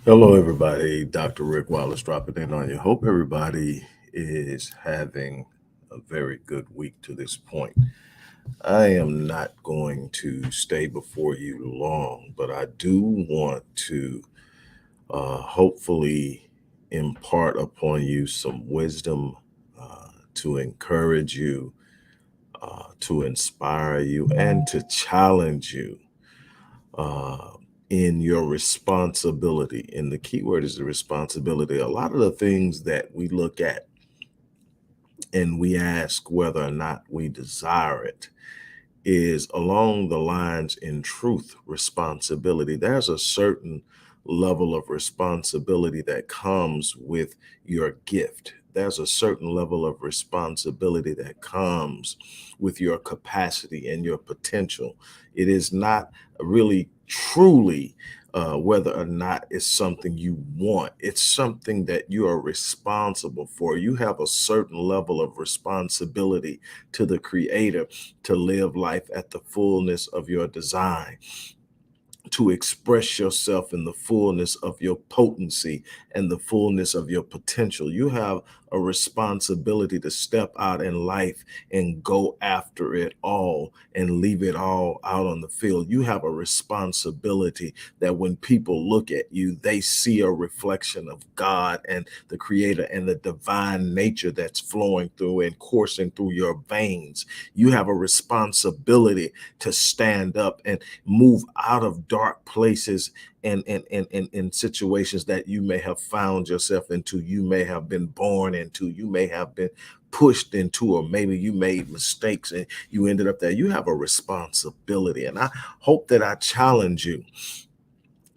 Hello, everybody. Dr. Rick Wallace dropping in on you. Hope everybody is having a very good week to this point. I am not going to stay before you long, but I do want to hopefully impart upon you some wisdom to encourage you, to inspire you, and to challenge you. Uh, in your responsibility. And the key word is the responsibility. A lot of the things that we look at and we ask whether or not we desire it is along the lines, in truth, responsibility. There's a certain level of responsibility that comes with your gift. There's a certain level of responsibility that comes with your capacity and your potential. It is not really truly whether or not it's something you want. It's something that you are responsible for. You have a certain level of responsibility to the Creator to live life at the fullness of your design, to express yourself in the fullness of your potency and the fullness of your potential. You have a responsibility to step out in life and go after it all and leave it all out on the field. You have a responsibility that when people look at you, they see a reflection of God and the Creator and the divine nature that's flowing through and coursing through your veins. You have a responsibility to stand up and move out of dark places and in situations that you may have found yourself into, you may have been born into, you may have been pushed into, or maybe you made mistakes and you ended up there. You have a responsibility. And I hope that I challenge you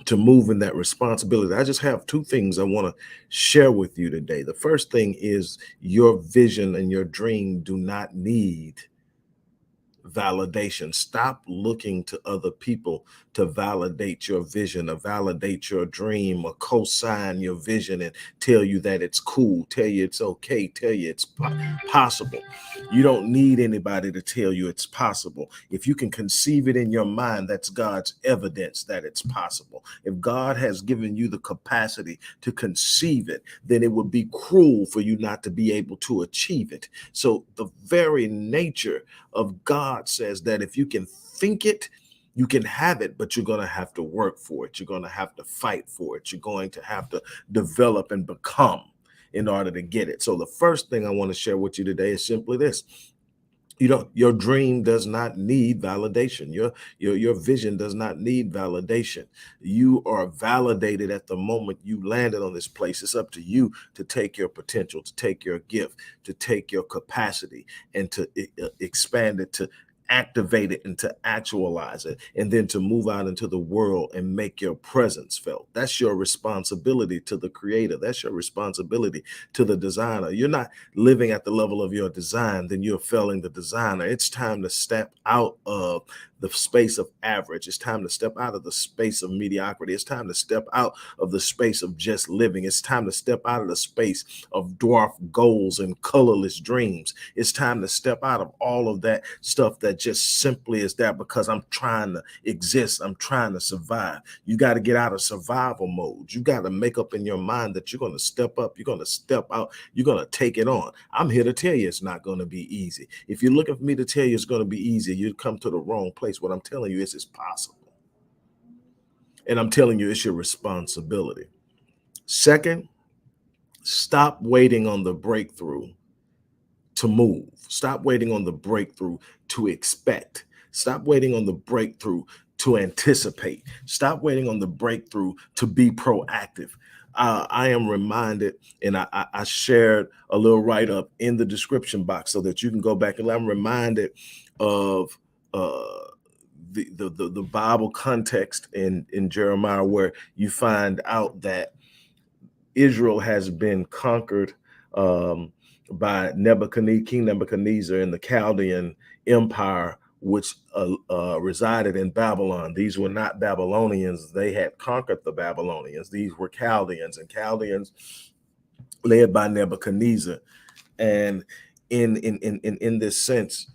to move in that responsibility. I just have two things I want to share with you today. The first thing is your vision and your dream do not need validation. Stop looking to other people to validate your vision, or validate your dream, or co-sign your vision and tell you that it's cool, tell you it's okay, tell you it's possible. You don't need anybody to tell you it's possible. If you can conceive it in your mind, that's God's evidence that it's possible. If God has given you the capacity to conceive it, then it would be cruel for you not to be able to achieve it. So the very nature of God says that if you can think it, you can have it, but you're going to have to work for it. You're going to have to fight for it. You're going to have to develop and become in order to get it. So the first thing I want to share with you today is simply this. Your dream does not need validation. Your vision does not need validation. You are validated at the moment you landed on this place. It's up to you to take your potential, to take your gift, to take your capacity, and to expand it, to activate it, and to actualize it, and then to move out into the world and make your presence felt. That's your responsibility to the Creator. That's your responsibility to the designer. You're not living at the level of your design, then you're failing the designer. It's time to step out of the space of average. It's time to step out of the space of mediocrity. It's time to step out of the space of just living. It's time to step out of the space of dwarf goals and colorless dreams. It's time to step out of all of that stuff that just simply is there because I'm trying to exist. I'm trying to survive. You got to get out of survival mode. You got to make up in your mind that you're going to step up. You're going to step out. You're going to take it on. I'm here to tell you it's not going to be easy. If you're looking for me to tell you it's going to be easy, you'd come to the wrong place. What I'm telling you is it's possible. And I'm telling you it's your responsibility. Second, stop waiting on the breakthrough to move. Stop waiting on the breakthrough to expect. Stop waiting on the breakthrough to anticipate. Stop waiting on the breakthrough to be proactive. I am reminded, and I shared a little write-up in the description box so that you can go back, and I'm reminded of the Bible context in Jeremiah, where you find out that Israel has been conquered by King Nebuchadnezzar and the Chaldean Empire which resided in Babylon. These were not Babylonians. They had conquered the Babylonians. These were Chaldeans, and Chaldeans led by Nebuchadnezzar. And in this sense,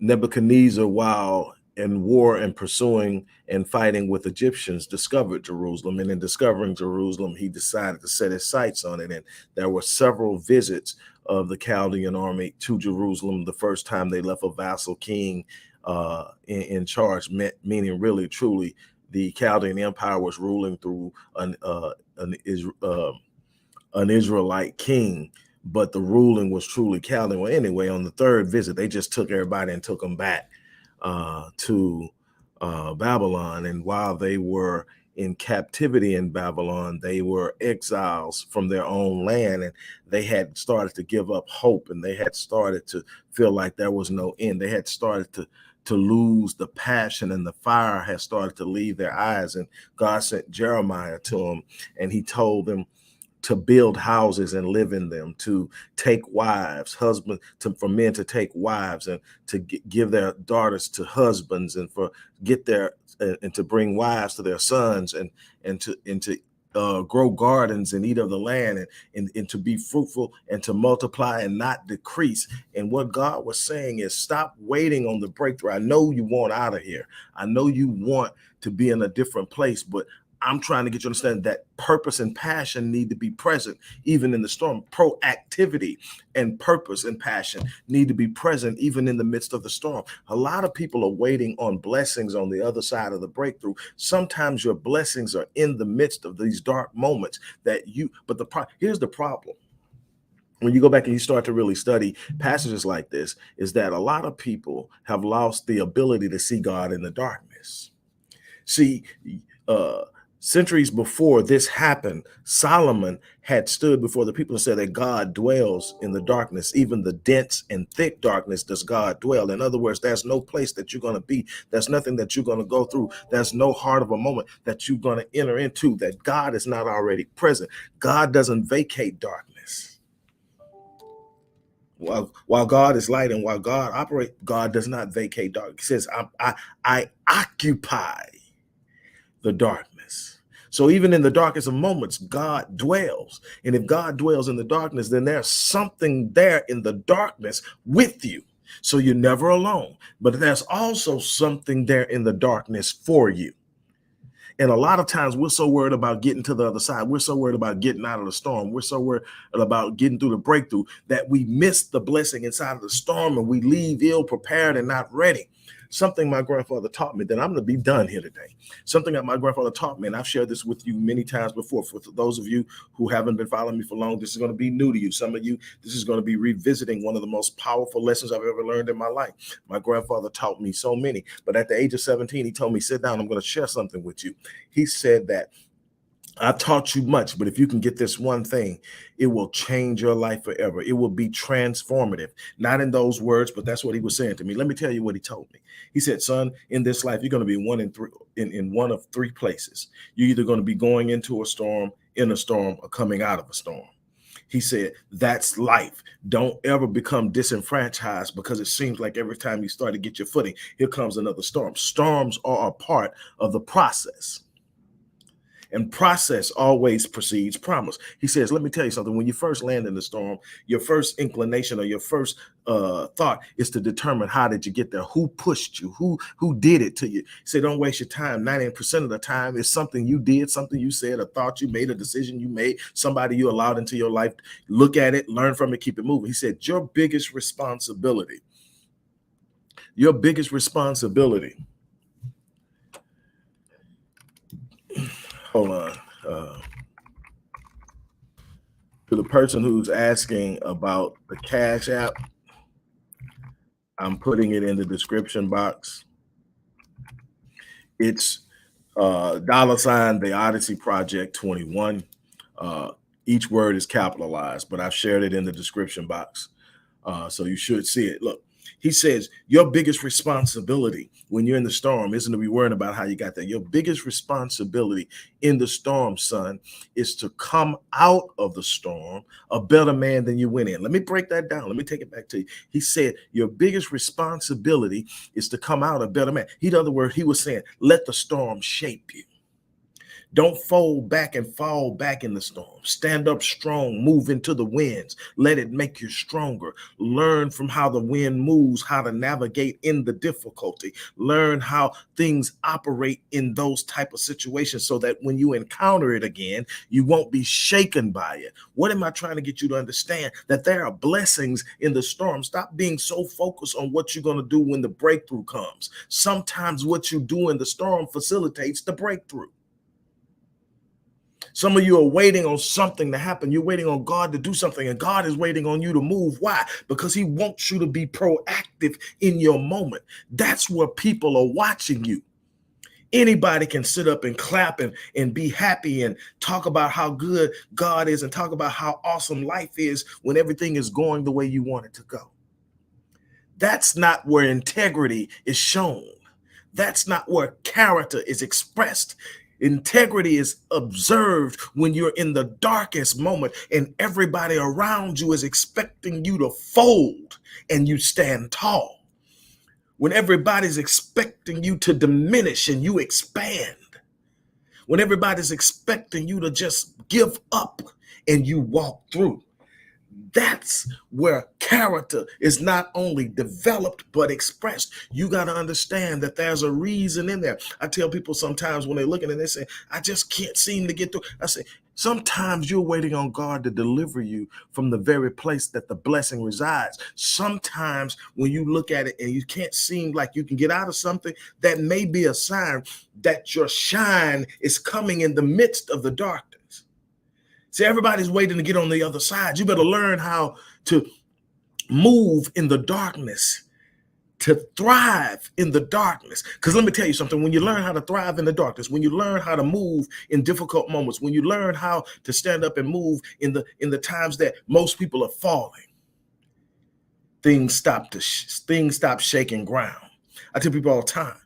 Nebuchadnezzar, while in war and pursuing and fighting with Egyptians, discovered Jerusalem. And in discovering Jerusalem, he decided to set his sights on it. And there were several visits of the Chaldean army to Jerusalem. The first time they left a vassal king in charge, meaning really, truly, the Chaldean Empire was ruling through an Israelite king, but the ruling was truly Chaldean. Well, anyway, on the third visit, they just took everybody and took them back to Babylon. And while they were in captivity in Babylon, they were exiles from their own land, and they had started to give up hope, and they had started to feel like there was no end. They had started to lose the passion, and the fire had started to leave their eyes. And God sent Jeremiah to them, and he told them to build houses and live in them, to take wives, husbands, for men to take wives, and to give their daughters to husbands, and for and to bring wives to their sons, and to grow gardens and eat of the land, and to be fruitful and to multiply and not decrease. And what God was saying is, stop waiting on the breakthrough. I know you want out of here. I know you want to be in a different place, but I'm trying to get you to understand that purpose and passion need to be present even in the storm. Proactivity and purpose and passion need to be present even in the midst of the storm. A lot of people are waiting on blessings on the other side of the breakthrough. Sometimes your blessings are in the midst of these dark moments here's the problem. When you go back and you start to really study passages like this, is that a lot of people have lost the ability to see God in the darkness. See, centuries before this happened, Solomon had stood before the people and said that God dwells in the darkness. Even the dense and thick darkness does God dwell. In other words, there's no place that you're going to be. There's nothing that you're going to go through. There's no heart of a moment that you're going to enter into that God is not already present. God doesn't vacate darkness. While God is light and while God operates, God does not vacate darkness. He says, I occupy the darkness. So even in the darkest of moments, God dwells. And if God dwells in the darkness, then there's something there in the darkness with you. So you're never alone. But there's also something there in the darkness for you. And a lot of times we're so worried about getting to the other side. We're so worried about getting out of the storm. We're so worried about getting through the breakthrough that we miss the blessing inside of the storm, and we leave ill prepared and not ready. Something my grandfather taught me, that I'm going to be done here today. Something that my grandfather taught me, and I've shared this with you many times before. For those of you who haven't been following me for long, this is going to be new to you. Some of you, this is going to be revisiting one of the most powerful lessons I've ever learned in my life. My grandfather taught me so many, but at the age of 17, he told me, sit down, I'm going to share something with you. He said that, I taught you much, but if you can get this one thing, it will change your life forever. It will be transformative. Not in those words, but that's what he was saying to me. Let me tell you what he told me. He said, son, in this life, you're going to be in one of three places. You're either going to be going into a storm, in a storm, or coming out of a storm. He said, that's life. Don't ever become disenfranchised because it seems like every time you start to get your footing, here comes another storm. Storms are a part of the process. And process always precedes promise. He says, let me tell you something. When you first land in the storm, your first inclination or your first thought is to determine how did you get there? Who pushed you? Who did it to you? He said, don't waste your time. 90% of the time it's something you did, something you said, a thought you made, a decision you made, somebody you allowed into your life. Look at it, learn from it, keep it moving. He said, your biggest responsibility hold on. To the person who's asking about the Cash App, I'm putting it in the description box. It's $ the Odyssey Project 21. Each word is capitalized, but I've shared it in the description box. So you should see it. Look, He says, your biggest responsibility when you're in the storm isn't to be worrying about how you got there. Your biggest responsibility in the storm, son, is to come out of the storm a better man than you went in. Let me break that down. Let me take it back to you. He said, your biggest responsibility is to come out a better man. In other words, he was saying, let the storm shape you. Don't fold back and fall back in the storm. Stand up strong, move into the winds. Let it make you stronger. Learn from how the wind moves, how to navigate in the difficulty. Learn how things operate in those type of situations so that when you encounter it again, you won't be shaken by it. What am I trying to get you to understand? That there are blessings in the storm. Stop being so focused on what you're going to do when the breakthrough comes. Sometimes what you do in the storm facilitates the breakthrough. Some of you are waiting on something to happen. You're waiting on God to do something, and God is waiting on you to move. Why? Because he wants you to be proactive in your moment. That's where people are watching you. Anybody can sit up and clap and be happy and talk about how good God is and talk about how awesome life is when everything is going the way you want it to go. That's not where integrity is shown. That's not where character is expressed. Integrity is observed when you're in the darkest moment and everybody around you is expecting you to fold and you stand tall. When everybody's expecting you to diminish and you expand. When everybody's expecting you to just give up and you walk through. That's where character is not only developed, but expressed. You got to understand that there's a reason in there. I tell people sometimes when they're looking and they say, I just can't seem to get through. I say, sometimes you're waiting on God to deliver you from the very place that the blessing resides. Sometimes when you look at it and you can't seem like you can get out of something, that may be a sign that your shine is coming in the midst of the darkness. See, everybody's waiting to get on the other side. You better learn how to move in the darkness, to thrive in the darkness. Because let me tell you something, when you learn how to thrive in the darkness, when you learn how to move in difficult moments, when you learn how to stand up and move in the times that most people are falling, things stop shaking ground. I tell people all the time,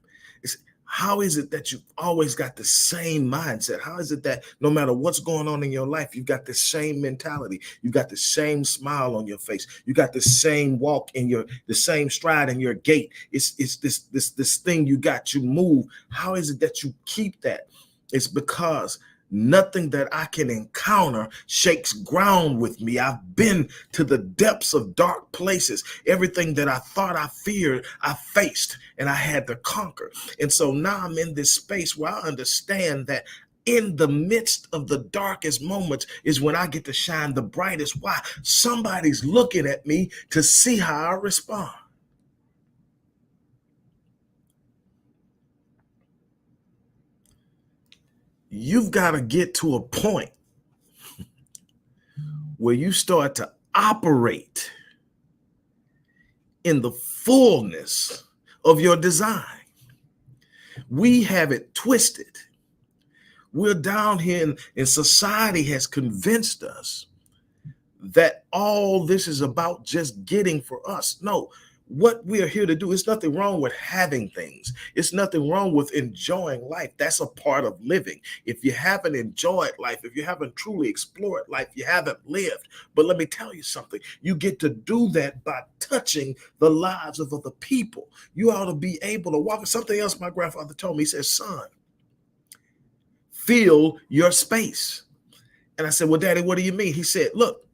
how is it that you've always got the same mindset? How is it that no matter what's going on in your life, you've got the same mentality? You've got the same smile on your face. You got the same walk in the same stride in your gait. It's this thing you got, you move. How is it that you keep that? It's because nothing that I can encounter shakes ground with me. I've been to the depths of dark places. Everything that I thought I feared, I faced and I had to conquer. And so now I'm in this space where I understand that in the midst of the darkest moments is when I get to shine the brightest. Why? Somebody's looking at me to see how I respond. You've got to get to a point where you start to operate in the fullness of your design. We have it twisted. We're down here and society has convinced us that all this is about just getting for us. No, what we are here to do, it's nothing wrong with having things. It's nothing wrong with enjoying life. That's a part of living. If you haven't enjoyed life, if you haven't truly explored life, you haven't lived. But let me tell you something. You get to do that by touching the lives of other people. You ought to be able to walk. Something else my grandfather told me, he said, son, fill your space. And I said, well, Daddy, what do you mean? He said, look,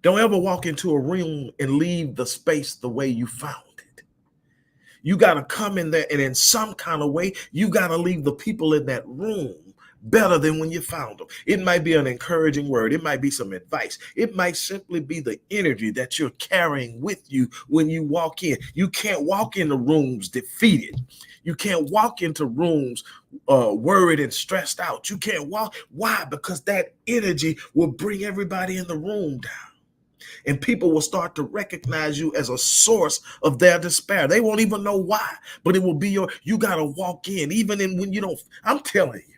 don't ever walk into a room and leave the space the way you found it. You got to come in there and in some kind of way, you got to leave the people in that room better than when you found them. It might be an encouraging word. It might be some advice. It might simply be the energy that you're carrying with you when you walk in. You can't walk into rooms defeated. You can't walk into rooms worried and stressed out. You can't walk. Why? Because that energy will bring everybody in the room down. And people will start to recognize you as a source of their despair. They won't even know why, but it will be you got to walk in, even when you don't. I'm telling you,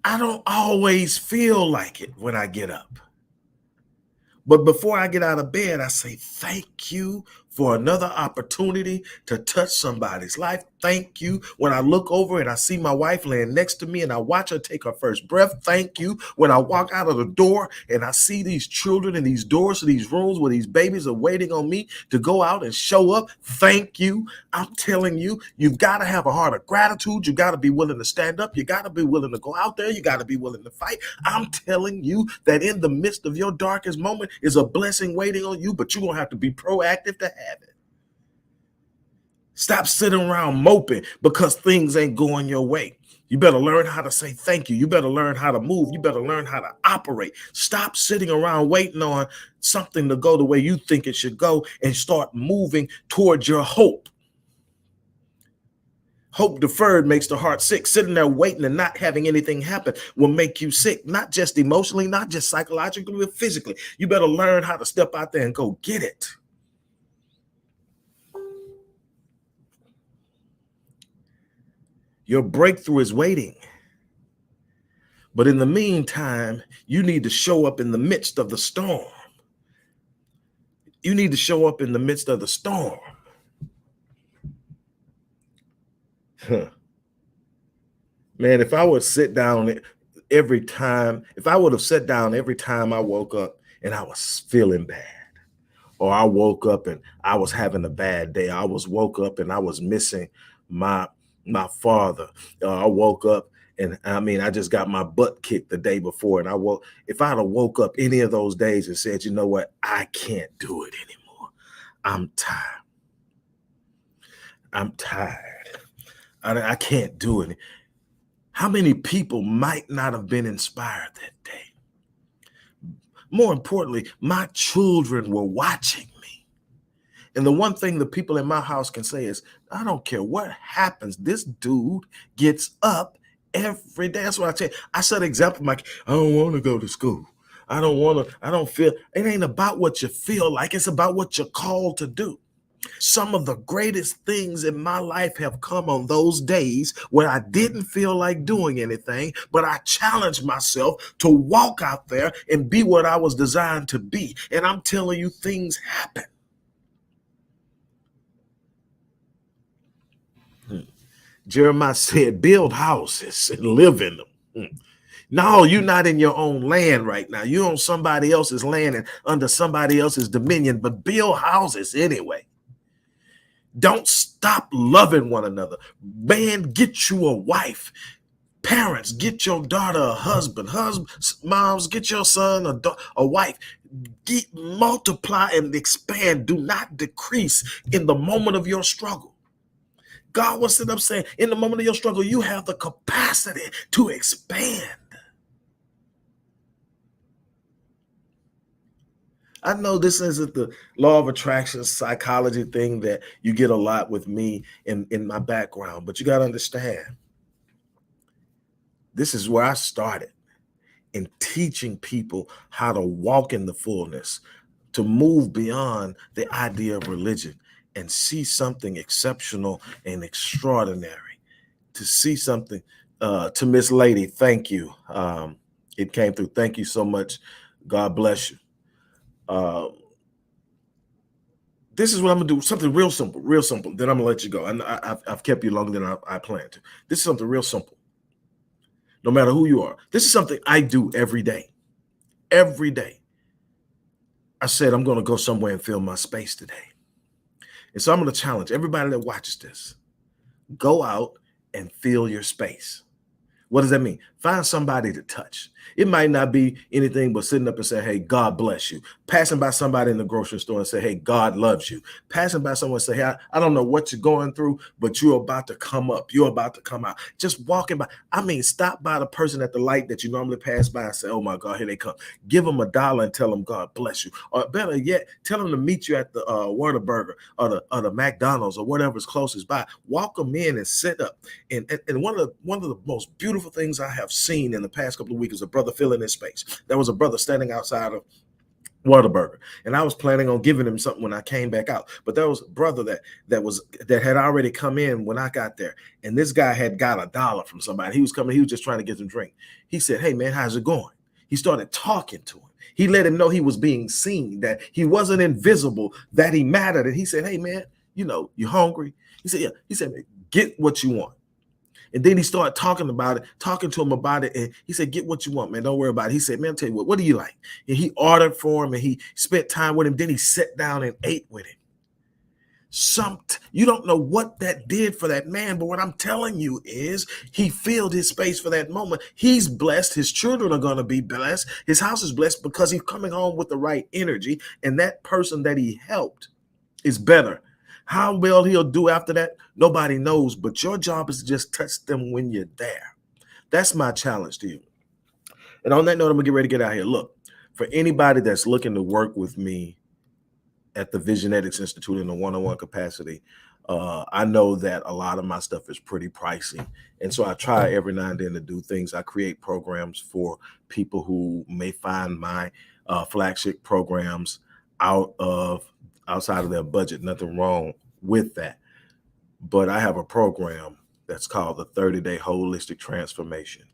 I don't always feel like it when I get up. But before I get out of bed, I say, thank you for another opportunity to touch somebody's life. Thank you. When I look over and I see my wife laying next to me and I watch her take her first breath. Thank you. When I walk out of the door and I see these children in these doors to these rooms where these babies are waiting on me to go out and show up. Thank you. I'm telling you, you've got to have a heart of gratitude. You got to be willing to stand up. You got to be willing to go out there. You got to be willing to fight. I'm telling you that in the midst of your darkest moment is a blessing waiting on you, but you're going to have to be proactive to have it. Stop sitting around moping because things ain't going your way. You better learn how to say thank you. You better learn how to move. You better learn how to operate. Stop sitting around waiting on something to go the way you think it should go and start moving towards your hope. Hope deferred makes the heart sick. Sitting there waiting and not having anything happen will make you sick, not just emotionally, not just psychologically, but physically. You better learn how to step out there and go get it. Your breakthrough is waiting. But in the meantime, you need to show up in the midst of the storm. You need to show up in the midst of the storm. Man, if I would sit down every time, if I would have sat down every time I woke up and I was feeling bad, or I woke up and I was having a bad day, I woke up and I was missing my father, I woke up and I just got my butt kicked the day before, and if I'd have woke up any of those days and said, you know what, I can't do it anymore. I'm tired. I can't do it. How many people might not have been inspired that day? More importantly, my children were watching me. And the one thing the people in my house can say is, I don't care what happens, this dude gets up every day. That's what I tell you. I set an example, Mike. I don't want to go to school. I don't feel, it ain't about what you feel like. It's about what you're called to do. Some of the greatest things in my life have come on those days when I didn't feel like doing anything, but I challenged myself to walk out there and be what I was designed to be. And I'm telling you, things happen. Jeremiah said, build houses and live in them. No, you're not in your own land right now. You're on somebody else's land and under somebody else's dominion, but build houses anyway. Don't stop loving one another. Man, get you a wife. Parents, get your daughter a husband. Moms, get your son a wife. Multiply and expand. Do not decrease in the moment of your struggle. God was sitting up saying, in the moment of your struggle, you have the capacity to expand. I know this isn't the law of attraction psychology thing that you get a lot with me in my background, but you got to understand, this is where I started in teaching people how to walk in the fullness, to move beyond the idea of religion and see something exceptional and extraordinary, to see something. To Miss Lady, thank you. It came through. Thank you so much. God bless you. This is what I'm gonna do. Something real simple, real simple. Then I'm gonna let you go. And I've kept you longer than I planned to. This is something real simple. No matter who you are, this is something I do every day. Every day. I said I'm gonna go somewhere and fill my space today. And so I'm gonna challenge everybody that watches this. Go out and fill your space. What does that mean? Find somebody to touch. It might not be anything but sitting up and saying, hey, God bless you. Passing by somebody in the grocery store and say, hey, God loves you. Passing by someone and say, hey, I don't know what you're going through, but you're about to come up. You're about to come out. Just walking by. Stop by the person at the light that you normally pass by and say, oh my God, here they come. Give them $1 and tell them God bless you. Or better yet, tell them to meet you at the Whataburger or the McDonald's or whatever's closest by. Walk them in and sit up. And one of the most beautiful things I have seen in the past couple of weeks is a brother filling his space. There was a brother standing outside of Whataburger, and I was planning on giving him something when I came back out. But there was a brother that had already come in when I got there, and this guy had got $1 from somebody. He was coming. He was just trying to get some drink. He said, "Hey man, how's it going?" He started talking to him. He let him know he was being seen, that he wasn't invisible, that he mattered. And he said, hey, man, you hungry? He said, yeah. He said, get what you want. And then he started talking to him about it. And he said, get what you want, man. Don't worry about it. He said, man, I'll tell you what do you like? And he ordered for him and he spent time with him. Then he sat down and ate with him. You don't know what that did for that man, but what I'm telling you is he filled his space for that moment. He's blessed. His children are going to be blessed. His house is blessed because he's coming home with the right energy. And that person that he helped is better. How well he'll do after that, nobody knows, but your job is to just touch them when you're there. That's my challenge to you. And on that note, I'm gonna get ready to get out of here. Look, for anybody that's looking to work with me at the Visionetics Institute in a one-on-one capacity, I know that a lot of my stuff is pretty pricey. And so I try every now and then to do things. I create programs for people who may find my flagship programs outside of their budget. Nothing wrong with that. But I have a program that's called the 30-Day Holistic Transformation.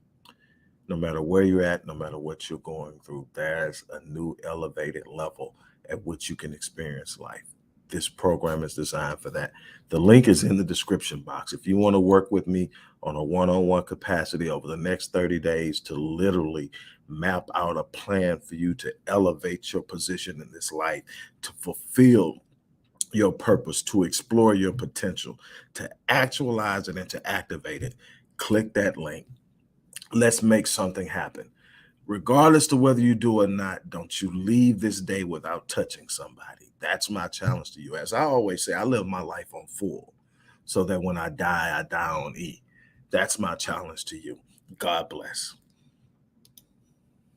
No matter where you're at, no matter what you're going through, there's a new elevated level at which you can experience life. This program is designed for that. The link is in the description box. If you want to work with me on a one-on-one capacity over the next 30 days to literally map out a plan for you to elevate your position in this life, to fulfill your purpose, to explore your potential, to actualize it and to activate it, click that link. Let's make something happen. Regardless to whether you do or not, don't you leave this day without touching somebody. That's my challenge to you. As I always say, I live my life on full so that when I die on E. That's my challenge to you. God bless.